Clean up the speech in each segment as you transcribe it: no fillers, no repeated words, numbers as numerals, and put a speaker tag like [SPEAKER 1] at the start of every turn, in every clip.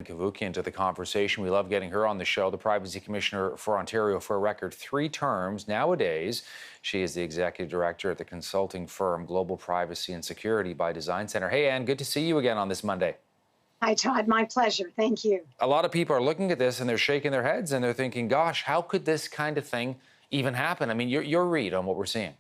[SPEAKER 1] Cavoukian to the conversation. We love getting her on the show. The Privacy Commissioner for Ontario for a record 3 terms. Nowadays, she is the Executive Director at the consulting firm Global Privacy and Security by Design Center. Hey, Ann, good to see you again on this Monday.
[SPEAKER 2] Hi, Todd. My pleasure. Thank you.
[SPEAKER 1] A lot of people are looking at this and they're shaking their heads and they're thinking, gosh, how could this kind of thing even happen? I mean, your read on what we're seeing.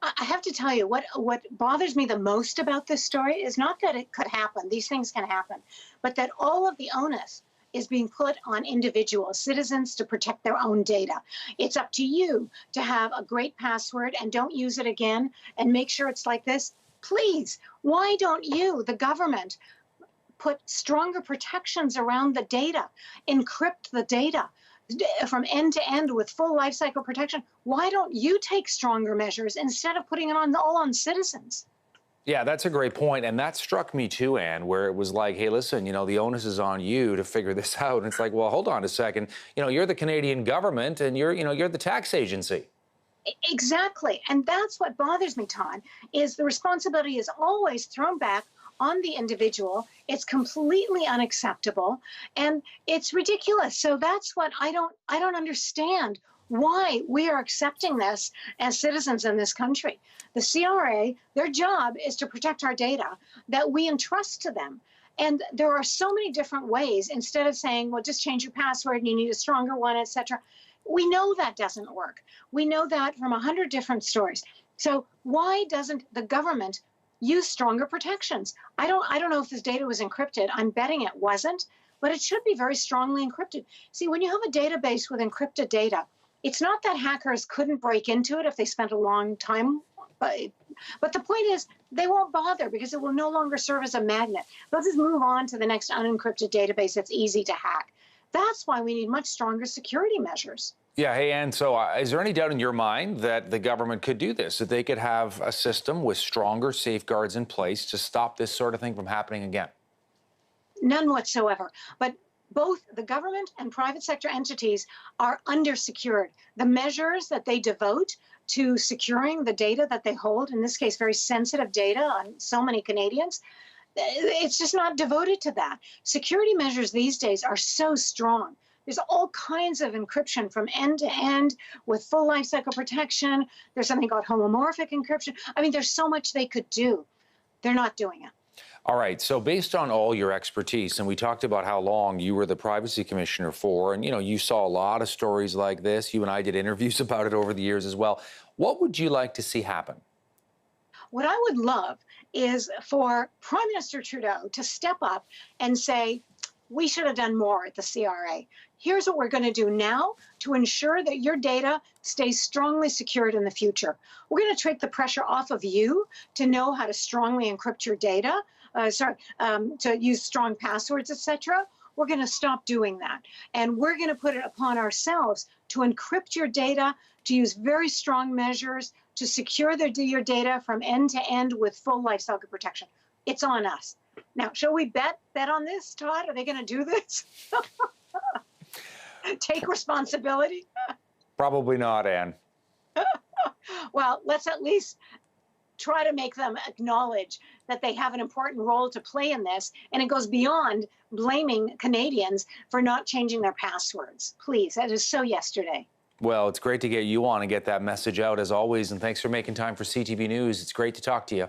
[SPEAKER 2] I have to tell you, what bothers me the most about this story is not that it could happen, these things can happen, but that all of the onus is being put on individuals, citizens, to protect their own data. It's up to you to have a great password and don't use it again and make sure it's like this. Please, why don't you, the government, put stronger protections around the data, encrypt the data from end to end with full life cycle protection? Why don't you take stronger measures instead of putting it all on citizens?
[SPEAKER 1] Yeah, that's a great point. And that struck me too, Ann, where it was like, hey, listen, the onus is on you to figure this out. And it's like, well, hold on a second. You're the Canadian government and you're the tax agency.
[SPEAKER 2] Exactly. And that's what bothers me, Todd, is the responsibility is always thrown back on the individual. It's completely unacceptable and it's ridiculous. So that's what I don't understand why we are accepting this as citizens in this country. The CRA, their job is to protect our data that we entrust to them. And there are so many different ways, instead of saying, well, just change your password and you need a stronger one, etc. We know that doesn't work. We know that from 100 different stories. So why doesn't the government use stronger protections? I don't know if this data was encrypted. I'm betting it wasn't, but it should be very strongly encrypted. See, when you have a database with encrypted data, it's not that hackers couldn't break into it if they spent a long time. But the point is, they won't bother because it will no longer serve as a magnet. They'll just move on to the next unencrypted database that's easy to hack. That's why we need much stronger security measures.
[SPEAKER 1] Yeah. Hey, Ann, so is there any doubt in your mind that the government could do this, that they could have a system with stronger safeguards in place to stop this sort of thing from happening again?
[SPEAKER 2] None whatsoever. But both the government and private sector entities are undersecured. The measures that they devote to securing the data that they hold, in this case, very sensitive data on so many Canadians, it's just not devoted to that. Security measures these days are so strong. There's all kinds of encryption from end to end with full life cycle protection. There's something called homomorphic encryption. I mean, there's so much they could do. They're not doing it.
[SPEAKER 1] All right. So based on all your expertise, and we talked about how long you were the privacy commissioner for, and, you saw a lot of stories like this. You and I did interviews about it over the years as well. What would you like to see happen?
[SPEAKER 2] What I would love is for Prime Minister Trudeau to step up and say, we should have done more at the CRA. Here's what we're going to do now to ensure that your data stays strongly secured in the future. We're going to take the pressure off of you to know how to strongly encrypt your data, to use strong passwords, etc. We're going to stop doing that. And we're going to put it upon ourselves to encrypt your data, to use very strong measures to secure your data from end to end with full life cycle protection. It's on us. Now, shall we bet on this, Todd? Are they going to do this? Take responsibility?
[SPEAKER 1] Probably not, Ann.
[SPEAKER 2] Well, let's at least try to make them acknowledge that they have an important role to play in this, and it goes beyond blaming Canadians for not changing their passwords. Please, that is so yesterday.
[SPEAKER 1] Well, it's great to get you on and get that message out as always, and thanks for making time for CTV News. It's great to talk to you.